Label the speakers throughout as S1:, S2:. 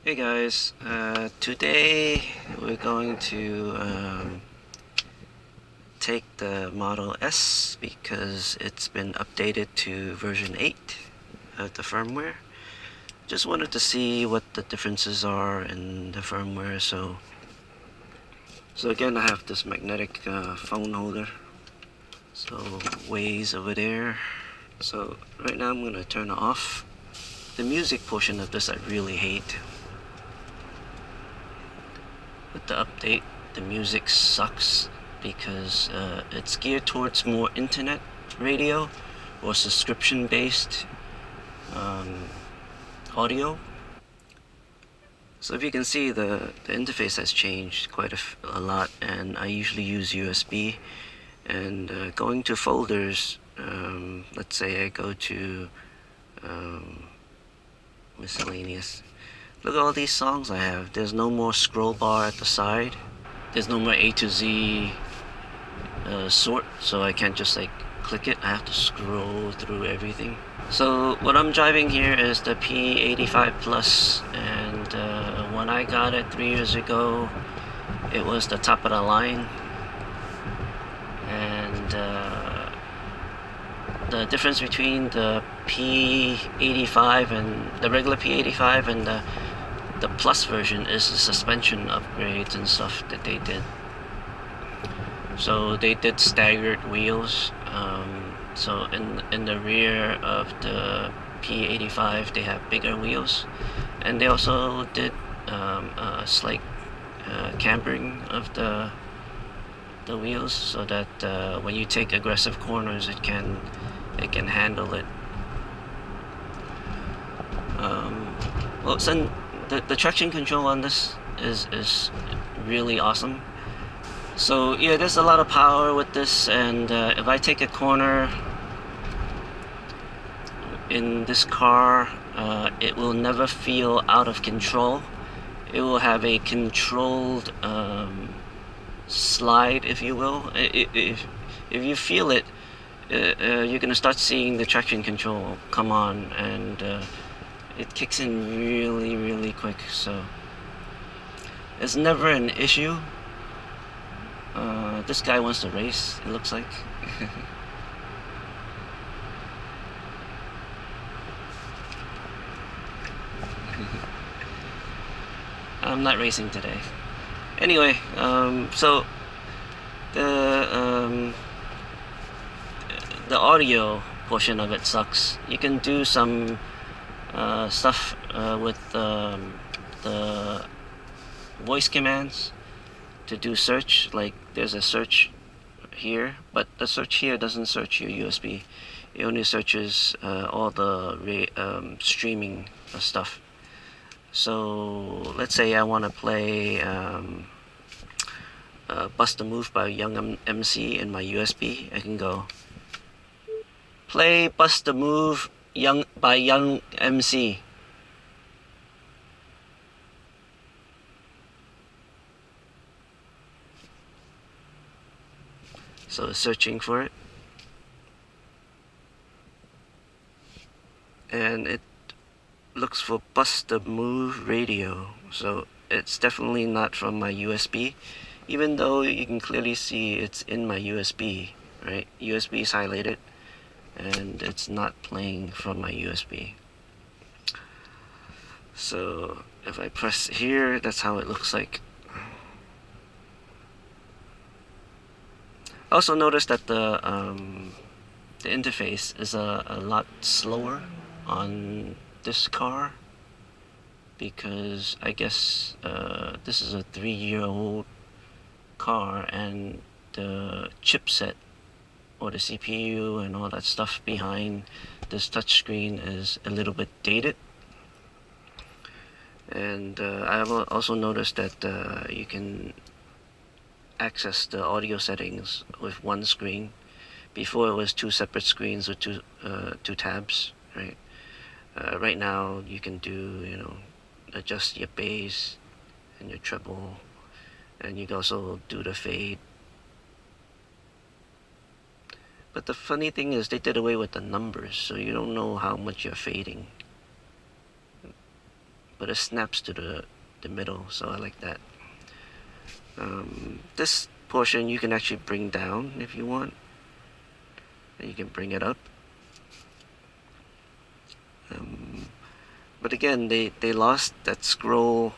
S1: Hey guys, today we're going to take the Model S because it's been updated to version 8 of the firmware. Just wanted to see what the differences are in the firmware. So again, I have this magnetic phone holder. So ways over there. So right now I'm going to turn it off. The music portion of this I really hate. With the update, the music sucks because it's geared towards more internet radio or subscription based audio. So if you can see, the interface has changed quite a lot, and I usually use USB. And going to folders, let's say I go to miscellaneous. Look at all these songs I have. There's no more scroll bar at the side. There's no more A to Z sort, so I can't just like click it. I have to scroll through everything. So what I'm driving here is the P85 Plus, and when I got it 3 years ago, it was the top of the line. And the difference between the P85 and the regular P85 and the Plus version is the suspension upgrades and stuff that they did. So they did staggered wheels. So in the rear of the P85 they have bigger wheels, and they also did a slight cambering of the wheels so that when you take aggressive corners it can handle it. Well, so the traction control on this is really awesome. So yeah, there's a lot of power with this, and if I take a corner in this car, it will never feel out of control. It will have a controlled slide, if you will. If you feel it, you're gonna start seeing the traction control come on, and it kicks in really quick. So it's never an issue. This guy wants to race, it looks like. I'm not racing today. Anyway, so the audio portion of it sucks. You can do some stuff with the voice commands to do search. Like there's a search here, but the search here doesn't search your USB. It only searches all the streaming stuff. So let's say I want to play Bust a Move by Young MC in my USB. I can go play Bust a Move by Young MC. So searching for it, and it looks for Bust a Move radio. So it's definitely not from my USB, even though you can clearly see it's in my USB, right? USB is highlighted, and it's not playing from my USB. So if I press here, that's how it looks like. Also notice that the interface is a lot slower on this car, because I guess this is a 3-year-old car, and the chipset or the CPU and all that stuff behind this touchscreen is a little bit dated. And I have also noticed that you can access the audio settings with one screen. Before it was 2 separate screens with two tabs, right? Right now you can do, adjust your bass and your treble, and you can also do the fade. But the funny thing is they did away with the numbers, so you don't know how much you're fading. but it snaps to the middle, so I like that. This portion you can actually bring down if you want, and you can bring it up. But again, they lost that scroll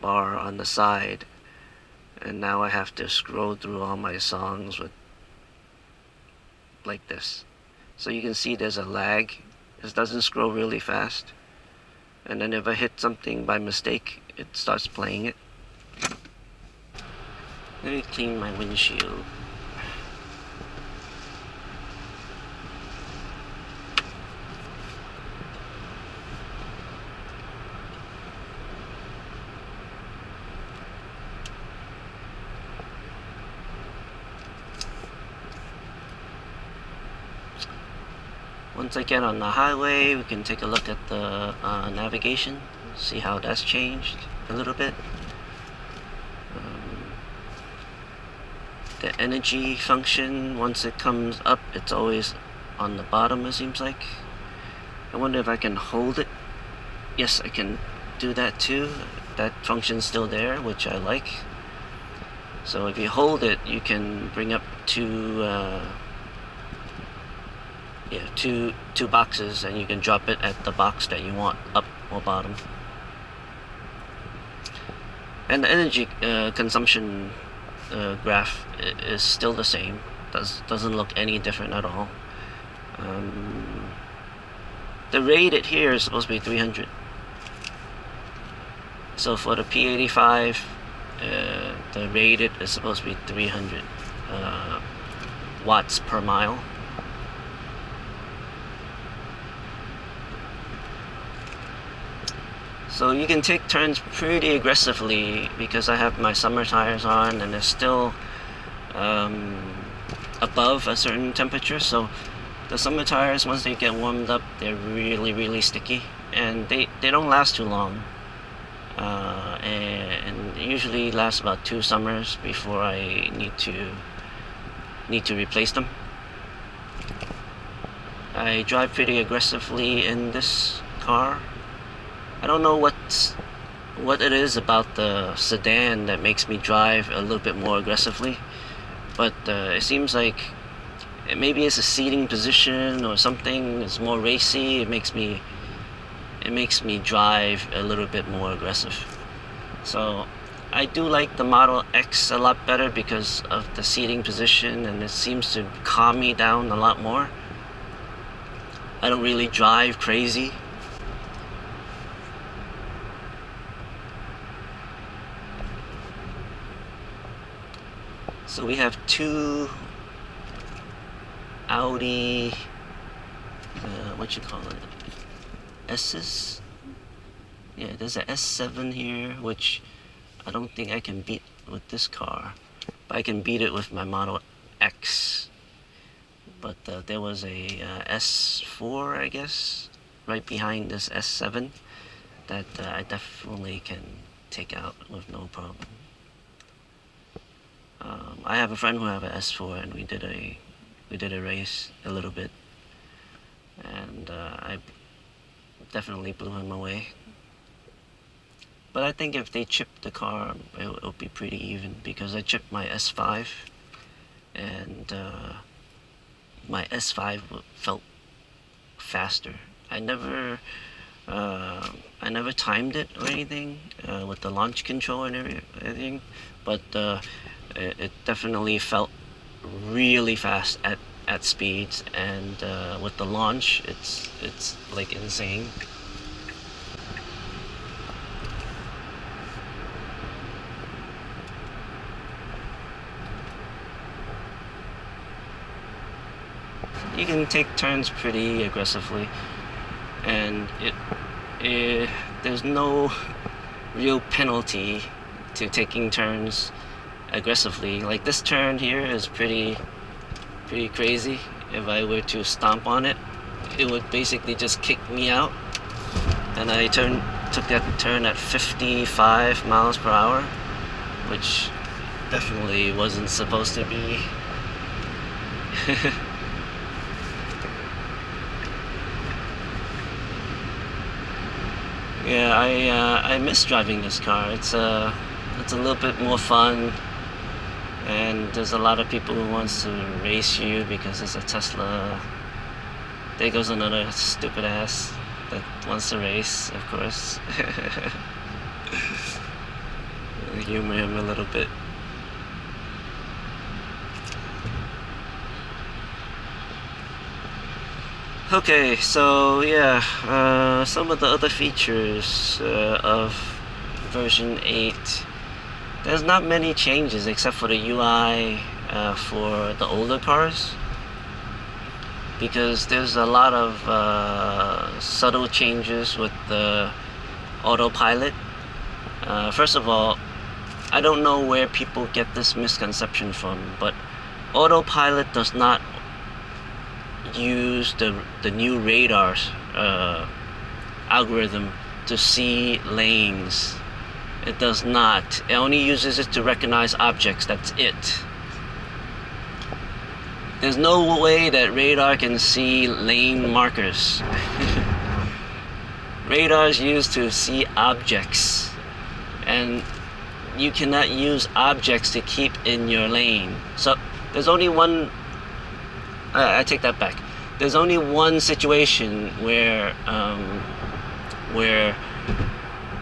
S1: bar on the side, and now I have to scroll through all my songs with like this. So you can see there's a lag. It doesn't scroll really fast, and then if I hit something by mistake, it starts playing it. Let me clean my windshield. Once I get on the highway, we can take a look at the navigation, see how that's changed a little bit. The energy function, once it comes up, it's always on the bottom, it seems like. I wonder if I can hold it. Yes, I can do that too. That function's still there, which I like. So if you hold it, you can bring up two boxes, and you can drop it at the box that you want, up or bottom. And the energy consumption graph is still the same. Doesn't look any different at all. The rated here is supposed to be 300. So for the P85, the rated is supposed to be 300 watts per mile. So you can take turns pretty aggressively because I have my summer tires on, and they're still above a certain temperature. So the summer tires, once they get warmed up, they're really sticky, and they don't last too long. And usually last about 2 summers before I need to replace them. I drive pretty aggressively in this car. I don't know what it is about the sedan that makes me drive a little bit more aggressively, but it seems like maybe it's a seating position or something. It's more racy. It makes me drive a little bit more aggressive. So I do like the Model X a lot better because of the seating position, and it seems to calm me down a lot more. I don't really drive crazy. So we have 2 Audi, what you call it, S's? Yeah, there's a S7 here, which I don't think I can beat with this car, but I can beat it with my Model X. But there was a S4, I guess, right behind this S7 that I definitely can take out with no problem. I have a friend who have an S4, and we did a race a little bit, and I definitely blew him away. But I think if they chipped the car, it'll be pretty even, because I chipped my S5, and my S5 felt faster. I never timed it or anything with the launch control and everything, but it definitely felt really fast at speeds, and with the launch, it's like insane. You can take turns pretty aggressively, and there's no real penalty to taking turns aggressively. Like this turn here is pretty crazy. If I were to stomp on it, it would basically just kick me out, and I took that turn at 55 miles per hour, which definitely wasn't supposed to be. Yeah, I miss driving this car. It's a little bit more fun, and there's a lot of people who wants to race you because it's a Tesla. There goes another stupid ass that wants to race, of course. Humor him a little bit. Okay, so yeah, some of the other features of version 8. There's not many changes except for the UI for the older cars, because there's a lot of subtle changes with the autopilot. First of all, I don't know where people get this misconception from, but autopilot does not use the new radar algorithm to see lanes. It does not. It only uses it to recognize objects. That's it. There's no way that radar can see lane markers. Radar is used to see objects, and you cannot use objects to keep in your lane. So there's only one. I take that back. There's only one situation where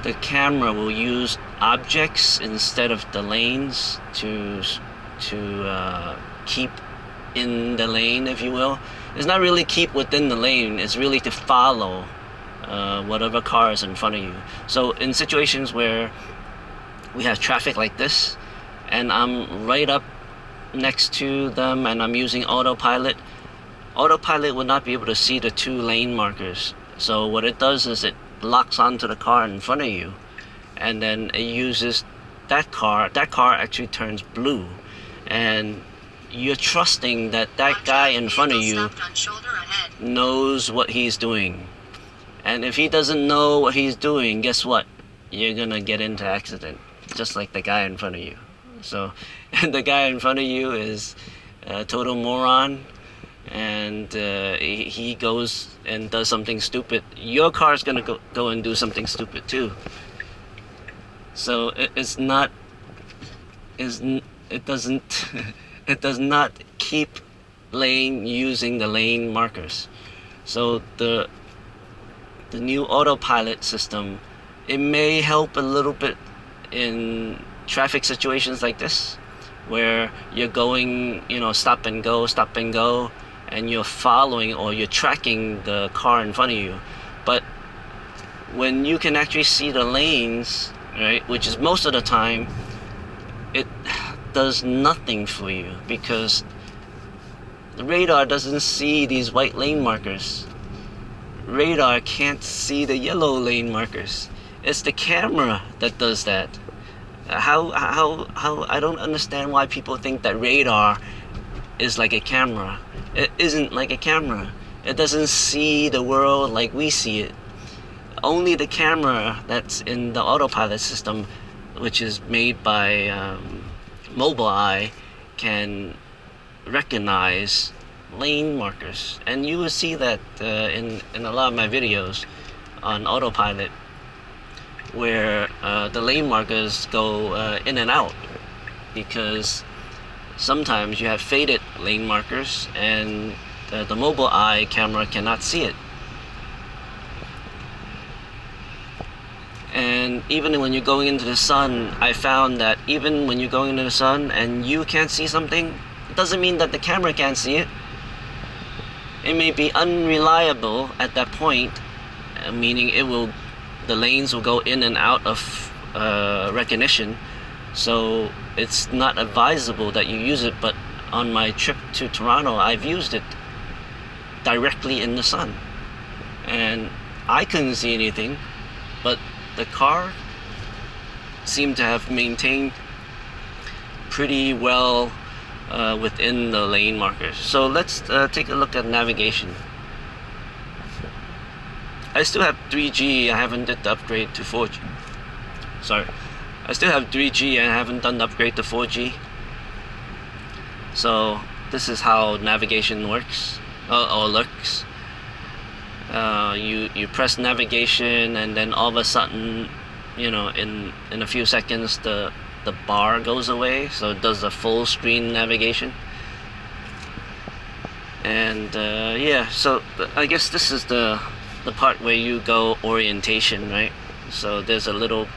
S1: the camera will use objects instead of the lanes to keep in the lane, if you will. It's not really keep within the lane. It's really to follow whatever car is in front of you. So in situations where we have traffic like this, and I'm right up next to them and I'm using autopilot will not be able to see the 2 lane markers. So what it does is it locks onto the car in front of you, and then it uses that car actually turns blue, and you're trusting that guy in front of you knows what he's doing. And if he doesn't know what he's doing, guess what? You're gonna get into accident, just like the guy in front of you. So the guy in front of you is a total moron, and he goes and does something stupid. Your car's gonna go and do something stupid too. So it does not keep lane using the lane markers. So the new autopilot system, it may help a little bit in traffic situations like this, where you're going, stop and go, and you're following or you're tracking the car in front of you. But when you can actually see the lanes, right, which is most of the time, it does nothing for you, because the radar doesn't see these white lane markers. Radar can't see the yellow lane markers. It's the camera that does that. How I don't understand why people think that radar is like a camera. It isn't like a camera. It doesn't see the world like we see it. Only the camera that's in the autopilot system, which is made by Mobileye, can recognize lane markers. And you will see that in a lot of my videos on autopilot, where the lane markers go in and out, because sometimes you have faded lane markers and the Mobileye camera cannot see it. And even when you're going into the sun, I found that even when you're going into the sun and you can't see something, it doesn't mean that the camera can't see it. It may be unreliable at that point, meaning the lanes will go in and out of recognition, so it's not advisable that you use it. But on my trip to Toronto, I've used it directly in the sun, and I couldn't see anything, but the car seemed to have maintained pretty well within the lane markers. So let's take a look at navigation. I still have 3G. I haven't did the upgrade to 4G. Sorry, I still have 3G and I haven't done the upgrade to 4G. So this is how navigation works or looks. You press navigation, and then all of a sudden, in a few seconds the bar goes away, so it does a full screen navigation. And yeah, so I guess this is the part where you go orientation, right? So there's a little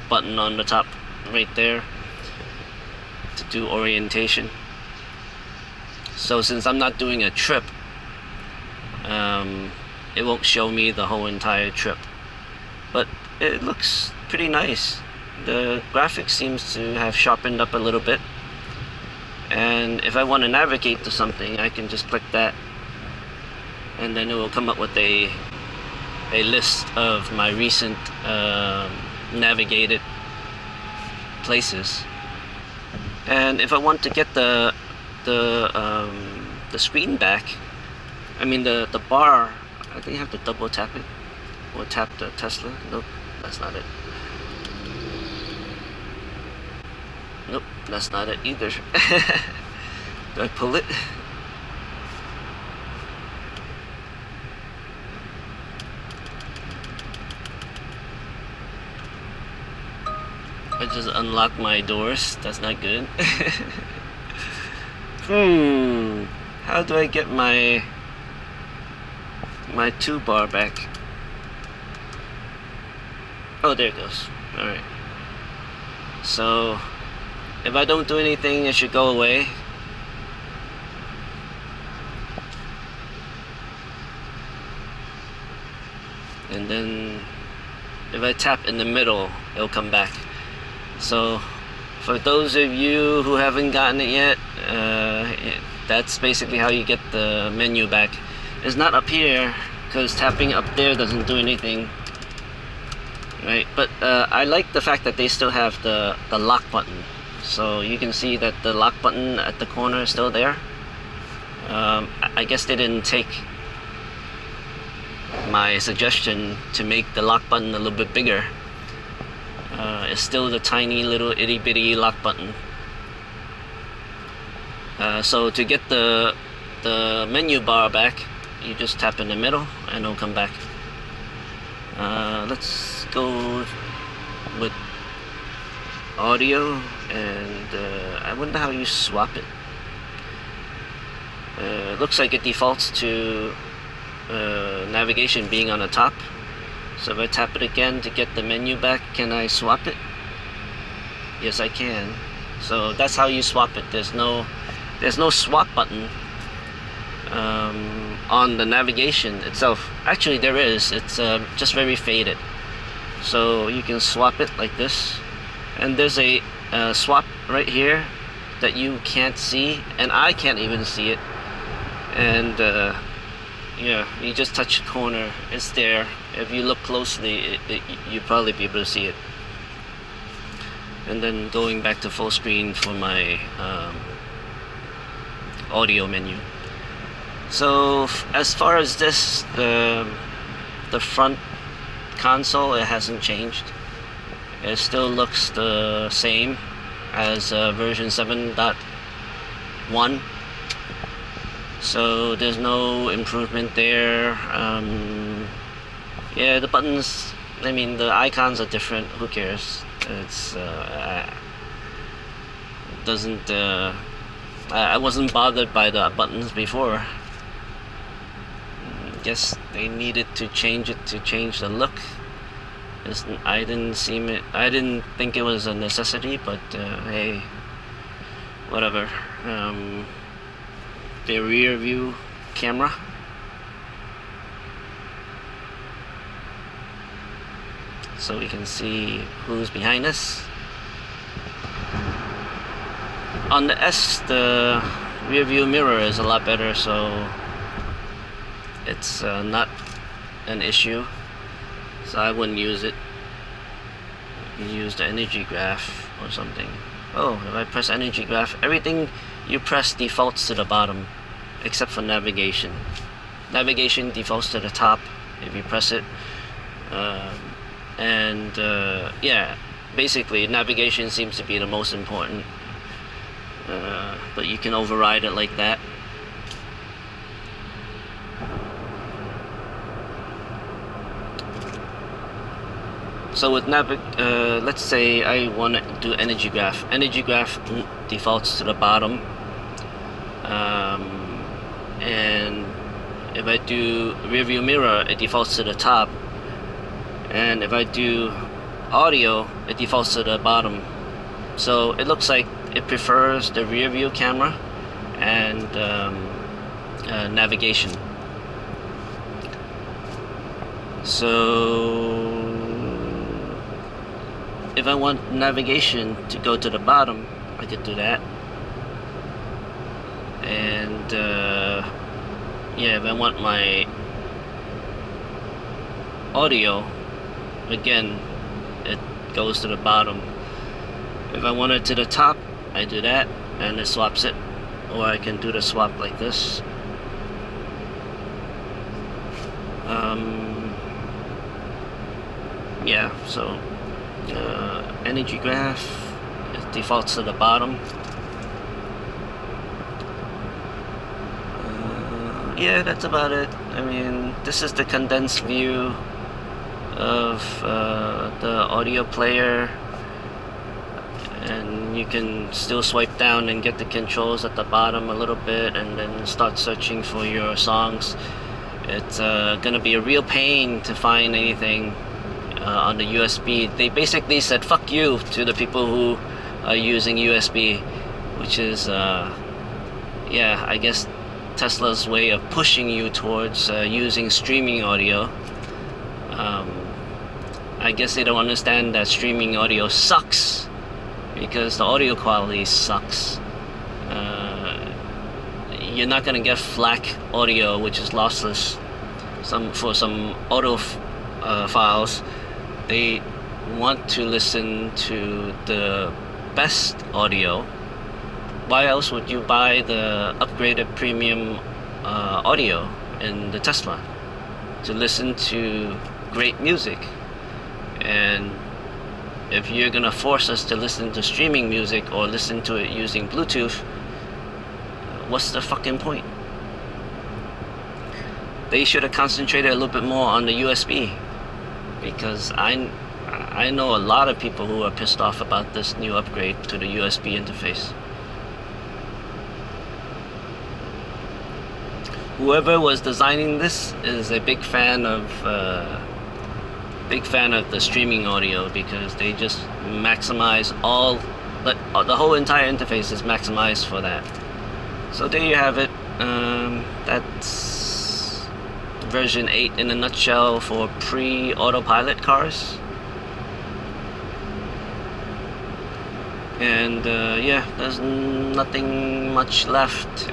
S1: button on the top right there to do orientation. So since I'm not doing a trip, it won't show me the whole entire trip, but it looks pretty nice. The graphics seems to have sharpened up a little bit, and if I want to navigate to something, I can just click that, and then it will come up with a list of my recent navigated places. And if I want to get the screen back, I mean the bar, I think you have to double tap it, or tap the Tesla. Nope, that's not it. Nope, that's not it either. Do I pull it? I just unlocked my doors. That's not good. How do I get my 2 bar back? Oh, there it goes. Alright. So if I don't do anything, it should go away. And then if I tap in the middle, it'll come back. So for those of you who haven't gotten it yet, that's basically how you get the menu back. It's not up here, because tapping up there doesn't do anything, right? But I like the fact that they still have the lock button. So you can see that the lock button at the corner is still there. I guess they didn't take my suggestion to make the lock button a little bit bigger. It's still the tiny little itty bitty lock button. So to get the menu bar back, you just tap in the middle and it'll come back. Let's go with audio, and I wonder how you swap it. Looks like it defaults to navigation being on the top. So if I tap it again to get the menu back, can I swap it? Yes, I can. So that's how you swap it. There's no swap button on the navigation itself. Actually, there is. It's just very faded. So you can swap it like this, and there's a swap right here that you can't see, and I can't even see it. And yeah, you just touch the corner, it's there. If you look closely, you'll probably be able to see it. And then going back to full screen for my audio menu. So as far as this, the front console, it hasn't changed. It still looks the same as version 7.1. So there's no improvement there. Yeah, the buttons, I mean the icons are different. Who cares? It's doesn't I wasn't bothered by the buttons before. Guess they needed to change it to change the look. I didn't think it was a necessity, but hey, whatever. The rear view camera. So we can see who's behind us. On the S, the rear view mirror is a lot better, so it's not an issue. So I wouldn't use it. You can use the energy graph or something. Oh, if I press energy graph, everything you press defaults to the bottom, except for navigation. Navigation defaults to the top if you press it. Yeah, basically navigation seems to be the most important. But you can override it like that. So with let's say I want to do energy graph. Energy graph defaults to the bottom, and if I do rear view mirror, it defaults to the top, and if I do audio, it defaults to the bottom. So it looks like it prefers the rear view camera and navigation. So if I want navigation to go to the bottom, I could do that. And yeah, if I want my audio, again, it goes to the bottom. If I want it to the top, I do that and it swaps it. Or I can do the swap like this. Yeah, so energy graph, it defaults to the bottom. Yeah, that's about it. I mean, this is the condensed view of the audio player, and you can still swipe down and get the controls at the bottom a little bit and then start searching for your songs. It's gonna be a real pain to find anything on the USB. They basically said fuck you to the people who are using USB, which is yeah, I guess Tesla's way of pushing you towards using streaming audio. I guess they don't understand that streaming audio sucks because the audio quality sucks. You're not gonna get FLAC audio, which is lossless. For some audio files, they want to listen to the best audio. Why else would you buy the upgraded premium audio in the Tesla? To listen to great music. And if you're gonna force us to listen to streaming music or listen to it using Bluetooth, what's the fucking point? They should have concentrated a little bit more on the USB, because I know a lot of people who are pissed off about this new upgrade to the USB interface. Whoever was designing this is a big fan of the streaming audio, because they just maximize the whole entire interface is maximized for that. So there you have it. That's version 8 in a nutshell for pre-autopilot cars. And yeah, there's nothing much left.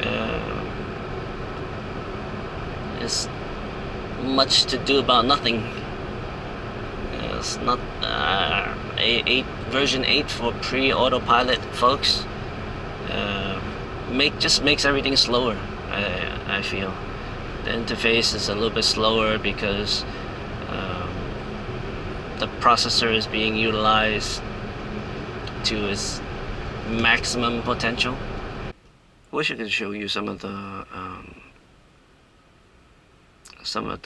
S1: It's much to do about nothing. It's not version 8 for pre-autopilot, folks. Just makes everything slower. I feel the interface is a little bit slower because the processor is being utilized to its maximum potential. Wish I could show you some of the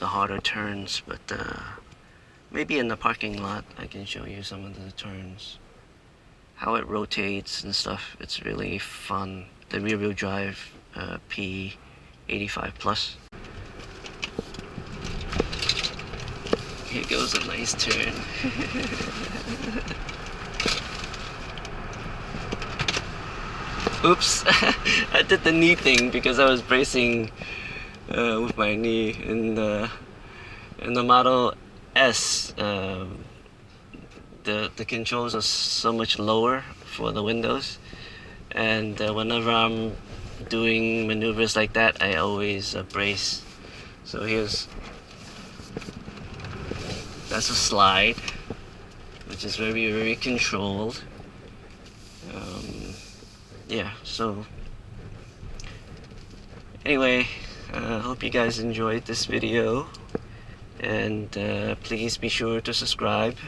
S1: harder turns, but maybe in the parking lot I can show you some of the turns, how it rotates and stuff. It's really fun. The rear-wheel drive P85 Plus. Here goes a nice turn. Oops, I did the knee thing because I was bracing with my knee in the Model S. The controls are so much lower for the windows, and whenever I'm doing maneuvers like that, I always brace. So that's a slide, which is very, very controlled. Yeah, so anyway, hope you guys enjoyed this video, and please be sure to subscribe